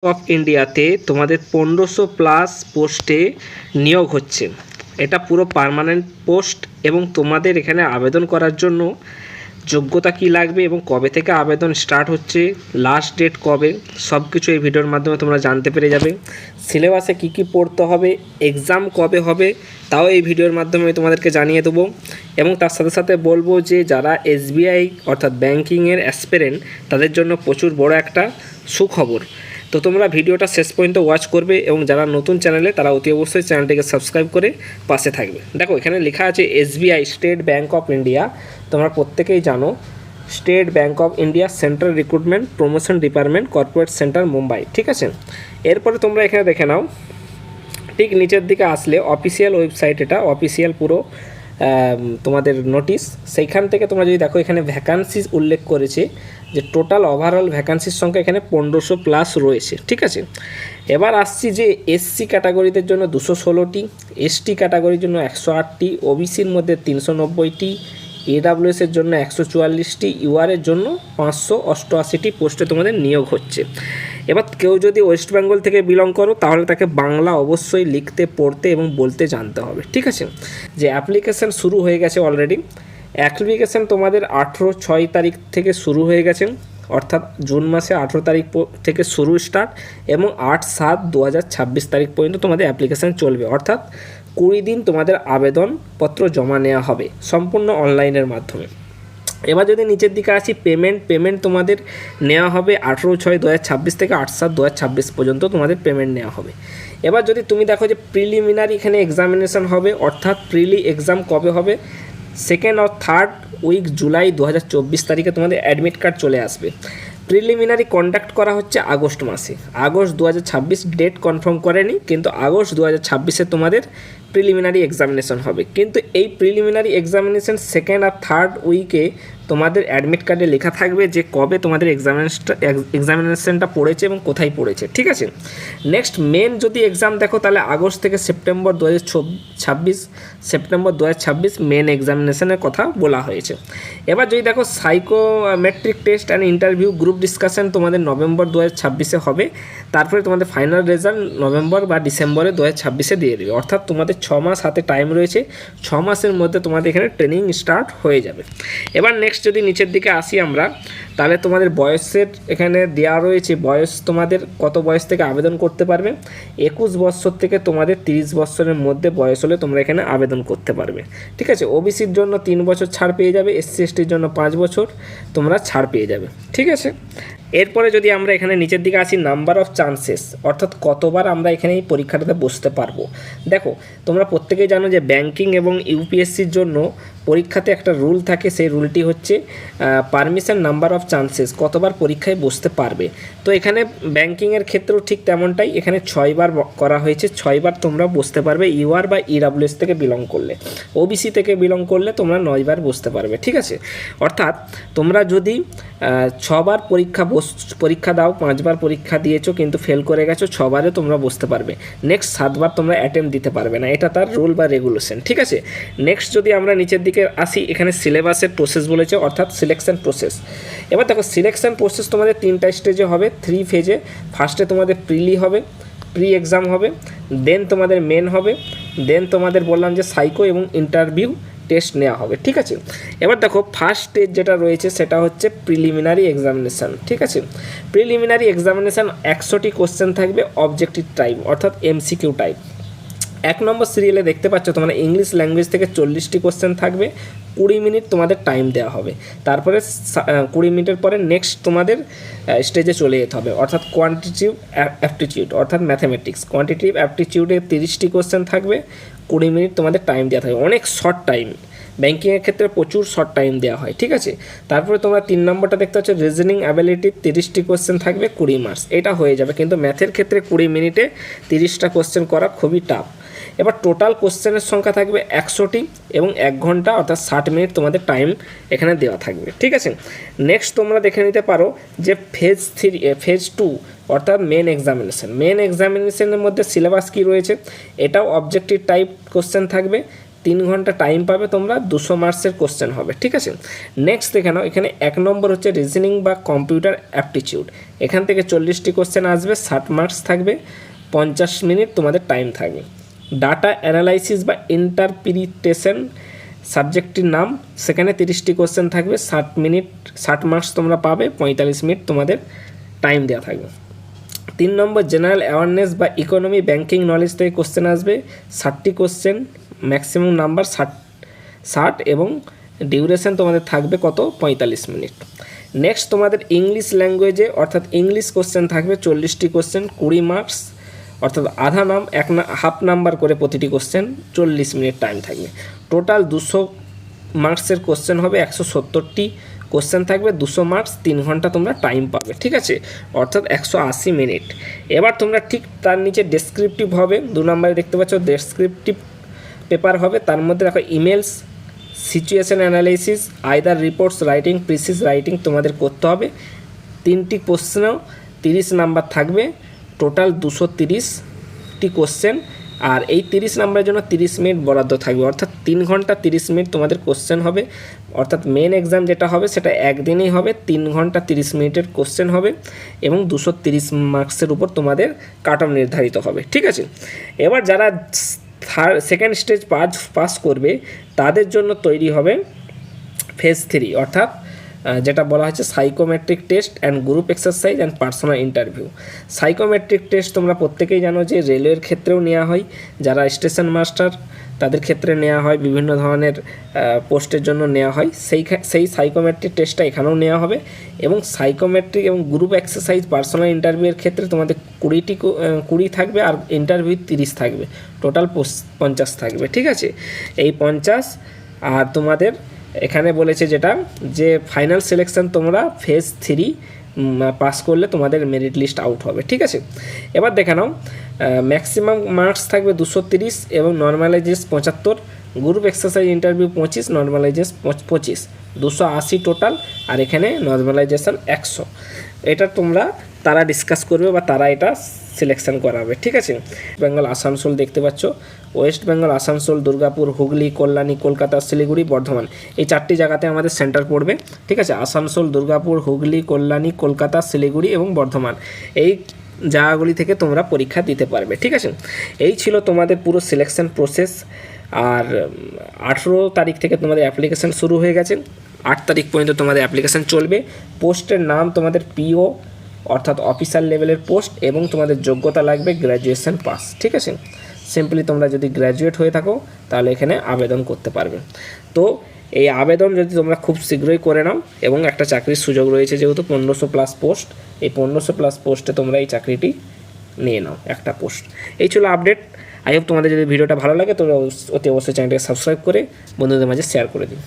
Of ইন্ডিয়াতে তোমাদের 1500+ পোস্টে নিয়োগ হচ্ছে। এটা পুরো পার্মানেন্ট পোস্ট এবং তোমাদের এখানে আবেদন করার জন্য যোগ্যতা কী লাগবে এবং কবে থেকে আবেদন স্টার্ট হচ্ছে, লাস্ট ডেট কবে, সব কিছু এই ভিডিওর মাধ্যমে তোমরা জানতে পেরে যাবে। সিলেবাসে কী কী পড়তে হবে, এক্সাম কবে হবে, তাও এই ভিডিওর মাধ্যমে আমি তোমাদেরকে জানিয়ে দেবো। এবং তার সাথে সাথে বলবো যে যারা এসবিআই অর্থাৎ ব্যাঙ্কিংয়ের অ্যাসপিরেন্ট তাদের জন্য প্রচুর বড় একটা সুখবর। তো তোমরা ভিডিওটা শেষ পর্যন্ত ওয়াচ করবে এবং যারা নতুন চ্যানেলে তারা অতি অবশ্যই চ্যানেলটিকে সাবস্ক্রাইব করে পাশে থাকবে। দেখো এখানে লেখা আছে SBI state bank of India. তোমরা প্রত্যেকেই জানো state bank of India central recruitment promotion department corporate centre Mumbai, ঠিক আছে। এরপরে তোমরা এখানে দেখে নাও, ঠিক নিচের দিকে আসলে অফিসিয়াল ওয়েবসাইট, এটা অফিসিয়াল পুরো তোমাদের নোটিশ। সেইখান থেকে তোমরা যদি দেখো এখানে ভ্যাকান্সিজ উল্লেখ করেছে যে টোটাল ওভারঅল ভ্যাকান্সির সংখ্যা এখানে 1500+ রয়েছে, ঠিক আছে। এবার আসছি যে এসসি ক্যাটাগরিদের জন্য 216টি, এসটি ক্যাটাগরির জন্য 108টি, ওবিসির মধ্যে 390টি, এডাব্লিউএসের জন্য 144টি, ইউআরের জন্য 588টি পোস্টে তোমাদের নিয়োগ হচ্ছে। এবার কেউ যদি ওয়েস্ট বেঙ্গল থেকে বিলং করো তাহলে তাকে বাংলা অবশ্যই লিখতে, পড়তে এবং বলতে জানতে হবে, ঠিক আছে। যে অ্যাপ্লিকেশান শুরু হয়ে গেছে অলরেডি। অ্যাপ্লিকেশান তোমাদের 18/6 তারিখ থেকে শুরু হয়ে গেছে, অর্থাৎ জুন মাসে 18 তারিখ থেকে শুরু স্টার্ট এবং 8/7/2026 তারিখ পর্যন্ত তোমাদের অ্যাপ্লিকেশান চলবে, অর্থাৎ 20 দিন তোমাদের আবেদনপত্র জমা নেওয়া হবে সম্পূর্ণ অনলাইনের মাধ্যমে। এবার যদি নিচের দিকে আসি পেমেন্ট তোমাদের নেওয়া হবে 18/6/2026 থেকে 8/7/2026 পর্যন্ত তোমাদের পেমেন্ট নেওয়া হবে। এবার যদি তুমি দেখো যে প্রিলিমিনারি এখানে এক্সামিনেশান হবে, অর্থাৎ প্রিলি এক্সাম কবে হবে, 2nd or 3rd week July 2024 তারিখে তোমাদের অ্যাডমিট কার্ড চলে আসবে। প্রিলিমিনারি কন্ডাক্ট করা হচ্ছে আগস্ট মাসে, আগস্ট 2026 ডেট কনফার্ম করেনি, কিন্তু আগস্ট 2026-এ তোমাদের প্রিলিমিনারি এক্সামিনেশন হবে। কিন্তু এই প্রিলিমিনারি এক্সামিনেশন 2nd আর 3rd উইকে তোমাদের অ্যাডমিট কার্ডে লেখা থাকবে যে কবে তোমাদের এক্সামিনেশনটা পড়েছে এবং কোথায় পড়েছে, ঠিক আছে। নেক্সট মেন যদি এক্সাম দেখো তাহলে আগস্ট থেকে সেপ্টেম্বর 2026 মেন এক্সামিনেশনের কথা বলা হয়েছে। এবার যদি দেখো psychometric test and interview group discussion তোমাদের নভেম্বর 2026-এ হবে। তারপরে তোমাদের ফাইনাল রেজাল্ট নভেম্বর বা ডিসেম্বরে 2026-এ দিয়ে দেবে, অর্থাৎ তোমাদের 6 মাস হাতে টাইম রয়েছে। 6 মাসের মধ্যে তোমাদের এখানে ট্রেনিং স্টার্ট হয়ে যাবে। এবার নেক্সট যদি নিচের দিকে আসি আমরা, তাহলে তোমাদের বয়সের এখানে দেওয়া রয়েছে, বয়স তোমাদের কত বয়স থেকে আবেদন করতে পারবে। 21 বছর থেকে তোমাদের 30 বছরের মধ্যে বয়স হলে তোমরা এখানে আবেদন করতে পারবে, ঠিক আছে। ওবিসির জন্য 3 বছর ছাড় পেয়ে যাবে, এসসি এসটির জন্য 5 বছর তোমরা ছাড় পেয়ে যাবে, ঠিক আছে। এরপরে যদি আমরা এখানে নিচের দিকে আসি নাম্বার অফ চান্সেস, অর্থাৎ কতবার আমরা এখানে এই পরীক্ষাটাতে বসতে পারবো। দেখো তোমরা প্রত্যেকেই জানো যে ব্যাঙ্কিং এবং ইউপিএসসির জন্য পরীক্ষাতে একটা রুল থাকে, সেই রুলটি হচ্ছে পারমিশন নাম্বার অফ চান্সেস, কতবার পরীক্ষায় বসতে পারবে। তো এখানে ব্যাঙ্কিংয়ের ক্ষেত্রেও ঠিক তেমনটাই, এখানে 6 বার করা হয়েছে, 6 বার তোমরা বসতে পারবে ইউআর বা ইডাব্লিউএস থেকে বিলং করলে। ওবিসি থেকে বিলং করলে তোমরা 9 বার বসতে পারবে, ঠিক আছে। অর্থাৎ তোমরা যদি 6 বার পরীক্ষা দাও, 5 বার পরীক্ষা দিয়েছো কিন্তু ফেল করে গেছো, 6 বারে তোমরা বসতে পারবে। নেক্সট 7 বার তোমরা অ্যাটেম্প দিতে পারবে না, এটা তার রুল বা রেগুলেশন, ঠিক আছে। নেক্সট যদি আমরা নিচের দিকে আসি, এখানে সিলেবাসের প্রসেস বলেছে, অর্থাৎ সিলেকশন প্রসেস। এবার দেখো সিলেকশন প্রসেস তোমাদের 3টা স্টেজে হবে, 3 ফেজে। ফার্স্টে তোমাদের প্রিলি হবে, প্রি এক্সাম হবে, দেন তোমাদের মেন হবে, দেন তোমাদের বললাম যে সাইকো এবং ইন্টারভিউ টেস্ট নেওয়া হবে, ঠিক আছে। এবার দেখো ফার্স্ট স্টেজ যেটা রয়েছে সেটা হচ্ছে প্রিলিমিনারি এক্সামিনেশান, ঠিক আছে। প্রিলিমিনারি এক্সামিনেশান 100টি কোশ্চেন থাকবে, অবজেক্টিভ টাইপ অর্থাৎ এমসিকিউ টাইপ। 1 নম্বর সিরিয়ালে দেখতে পাচ্ছ তোমরা ইংলিশ ল্যাঙ্গুয়েজ থেকে 40টি কোশ্চেন থাকবে, 20 মিনিট তোমাদের টাইম দেওয়া হবে। তারপরে 20 মিনিটের পরে নেক্সট তোমাদের স্টেজে চলে যেতে হবে, অর্থাৎ কোয়ান্টিটিভ অ্যাপটিটিউড অর্থাৎ ম্যাথামেটিক্স। কোয়ান্টিটিভ অ্যাপটিটিউডে 30টি কোশ্চেন থাকবে, 20 মিনিট তোমাদের টাইম দেওয়া থাকবে, অনেক শর্ট টাইম। ব্যাঙ্কিংয়ের ক্ষেত্রে প্রচুর শর্ট টাইম দেওয়া হয়, ঠিক আছে। তারপরে তোমরা 3 নম্বরটা দেখতে পাচ্ছ রিজনিং অ্যাবিলিটি, 30টি কোশ্চেন থাকবে, 20 মার্কস। এটা হয়ে যাবে, কিন্তু ম্যাথের ক্ষেত্রে 20 মিনিটে 30টা কোশ্চেন করা খুবই টাফ। এবার টোটাল কোশ্চেনের সংখ্যা থাকবে 100টি এবং 1 ঘন্টা অর্থাৎ 60 মিনিট তোমাদের টাইম এখানে দেওয়া থাকবে, ঠিক আছে। নেক্সট তোমরা দেখে নিতে পারো যে ফেজ 2 অর্থাৎ মেন এক্সামিনেশান। মেন এক্সামিনেশানের মধ্যে সিলেবাস কী রয়েছে, এটাও অবজেক্টিভ টাইপ কোশ্চেন থাকবে, 3 ঘন্টা টাইম পাবে তোমরা, 200 মার্কসের কোশ্চেন হবে, ঠিক আছে। নেক্সট দেখে নাও, এখানে 1 নম্বর হচ্ছে রিজনিং বা কম্পিউটার অ্যাপটিটিউড। এখান থেকে 40টি কোশ্চেন আসবে, 60 মার্কস থাকবে, 50 মিনিট তোমাদের টাইম থাকবে। ডাটা অ্যানালাইসিস বা ইন্টারপ্রিটেশন সাবজেক্টটির নাম, সেখানে 30টি কোশ্চেন থাকবে, 60 মার্কস তোমরা পাবে, 45 মিনিট তোমাদের টাইম দেওয়া থাকবে। 3 নম্বর জেনারেল অ্যাওয়ারনেস বা ইকোনমি ব্যাংকিং নলেজ থেকে কোশ্চেন আসবে, 60টি কোশ্চেন, ম্যাক্সিমাম নাম্বার 60 এবং ডিউরেশন তোমাদের থাকবে কত, 45 মিনিট। নেক্সট তোমাদের ইংলিশ ল্যাঙ্গুয়েজে অর্থাৎ ইংলিশ কোশ্চেন থাকবে 40টি কোশ্চেন, 20 মার্কস, অর্থাৎ আধা হাফ নাম্বার করে প্রতিটি কোশ্চেন, 40 মিনিট টাইম থাকবে। টোটাল 200 মার্কসের কোশ্চেন হবে, 170টি কোশ্চেন থাকবে, 200 মার্কস, 3 ঘন্টা তোমরা টাইম পাবে, ঠিক আছে, অর্থাৎ 180 মিনিট। এবার তোমরা ঠিক তার নিচে ডেসক্রিপটিভ হবে, 2 নম্বরে দেখতে পাচ্ছ ডেসক্রিপটিভ পেপার হবে, তার মধ্যে দেখো emails, situation analysis, either reports writing, precis writing তোমাদের করতে হবে। 3টি কোশ্চেনেও 30 নাম্বার থাকবে, টোটাল 230টি কোশ্চেন, আর এই 30 নাম্বারের জন্য 30 মিনিট বরাদ্দ থাকবে, অর্থাৎ 3 ঘন্টা 30 মিনিট তোমাদের কোশ্চেন হবে। অর্থাৎ মেন এক্সাম যেটা হবে সেটা একদিনেই হবে, 3 ঘন্টা 30 মিনিটের কোশ্চেন হবে এবং 230 মার্কসের উপর তোমাদের কাট অফ নির্ধারিত হবে, ঠিক আছে। এবার যারা সেকেন্ড স্টেজ পাস করবে তাদের জন্য তৈরি হবে ফেজ 3, অর্থাৎ যেটা বলা হচ্ছে psychometric test and group exercise and personal interview. Psychometric test তোমরা প্রত্যেকেই জানো যে রেলওয়ের ক্ষেত্রেও নেওয়া হয়, যারা স্টেশন মাস্টার তাদের ক্ষেত্রে নেওয়া হয়, বিভিন্ন ধরনের পোস্টের জন্য নেওয়া হয়, সেই সাইকোমেট্রিক টেস্টটা এখানেও নেওয়া হবে। এবং সাইকোমেট্রিক এবং গ্রুপ এক্সারসাইজ পার্সোনাল ইন্টারভিউয়ের ক্ষেত্রে তোমাদের 20 থাকবে, আর ইন্টারভিউ 30 থাকবে, টোটাল 50 থাকবে, ঠিক আছে। এই 50 আর তোমাদের এখানে বলেছে যেটা যে ফাইনাল সিলেকশন তোমরা ফেজ 3 পাস করলে তোমাদের মেরিট লিস্ট আউট হবে, ঠিক আছে। এবার দেখে নাও, ম্যাক্সিমাম মার্কস থাকবে 230 এবং নর্মালাইজেস 75, গ্রুপ এক্সারসাইজ ইন্টারভিউ 25, নর্মালাইজেস 25, 280 টোটাল, আর এখানে নর্মালাইজেশন 100। এটা তোমরা তারা ডিসকাস করবে বা তারা এটা সিলেকশন করাবে, ঠিক আছে। বেঙ্গল আসানসোল দেখতে পাচ্ছ, ওয়েস্ট বেঙ্গল আসানসোল, দুর্গাপুর, হুগলি, কল্যাণী, কলকাতা, শিলিগুড়ি, বর্ধমান, এই 4টি জায়গাতে আমাদের সেন্টার পড়বে, ঠিক আছে। আসানসোল, দুর্গাপুর, হুগলি, কল্যাণী, কলকাতা, শিলিগুড়ি এবং বর্ধমান, এই জায়গাগুলি থেকে তোমরা পরীক্ষা দিতে পারবে, ঠিক আছে। এই ছিল তোমাদের পুরো সিলেকশন প্রসেস। আর 18 তারিখ থেকে তোমাদের অ্যাপ্লিকেশান শুরু হয়ে গেছে, 8 তারিখ পর্যন্ত তোমাদের অ্যাপ্লিকেশান চলবে। পোস্টের নাম তোমাদের পিও অর্থাৎ অফিসার লেভেলের পোস্ট, এবং তোমাদের যোগ্যতা লাগবে গ্র্যাজুয়েশন পাস, ঠিক আছে। সিম্পলি তোমরা যদি গ্র্যাজুয়েট হয়ে থাকো তাহলে এখানে আবেদন করতে পারবে। তো এই আবেদন যদি তোমরা খুব শীঘ্রই করে নাও, এবং একটা চাকরির সুযোগ রয়েছে, যেহেতু 1500+ পোস্ট, এই 1500+ পোস্টে তোমরা এই চাকরিটি নিয়ে নাও, একটা পোস্ট। এই ছিল আপডেট। আই হোপ তোমাদের যদি ভিডিওটা ভালো লাগে তো অতি অবশ্যই চ্যানেলটাকে সাবস্ক্রাইব করে বন্ধুদের মাঝে শেয়ার করে দিন।